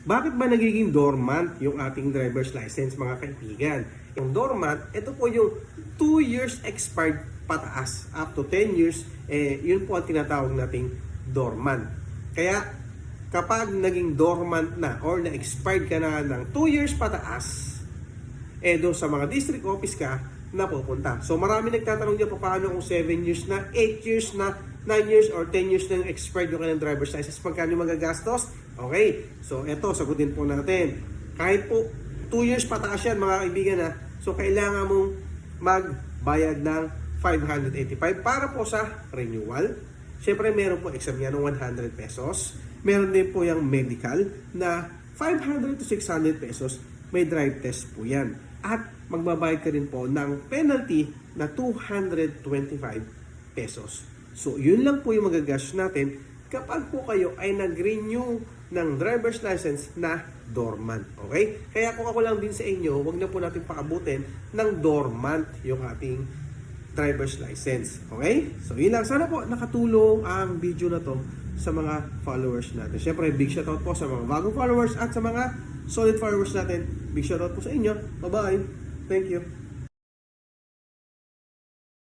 Bakit ba nagiging dormant yung ating driver's license, mga kaibigan? Yung dormant, ito po yung 2 years expired pataas. Up to 10 years, yun po ang tinatawag nating dormant. Kaya, kapag naging dormant na or na-expired ka na ng 2 years pataas, doon sa mga district office ka napupunta. So marami nagtatanong dyan paano kung 7 years na, 8 years na, 9 years or 10 years na yung expired yung kanilang driver's license, magkano yung magagastos? Okay, so eto, sagutin po natin. Kahit po 2 years pataas yan, mga kaibigan ha, so kailangan mong magbayad ng 585 para po sa renewal. Siyempre meron po exam yan ng 100 pesos. Meron din po yung medical na 500 to 600 pesos. May drive test po yan. At magbabayad ka rin po ng penalty na 225 pesos. So, yun lang po yung magagastos natin kapag po kayo ay nag-renew ng driver's license na dormant. Okay? Kaya kung ako lang din sa inyo, wag na po natin paabutin ng dormant yung ating driver's license. Okay? So, yun lang. Sana po nakatulong ang video na to sa mga followers natin. Siyempre, big shoutout po sa mga bagong followers at sa mga solid followers natin. Big shoutout po sa inyo. Bye-bye. Thank you.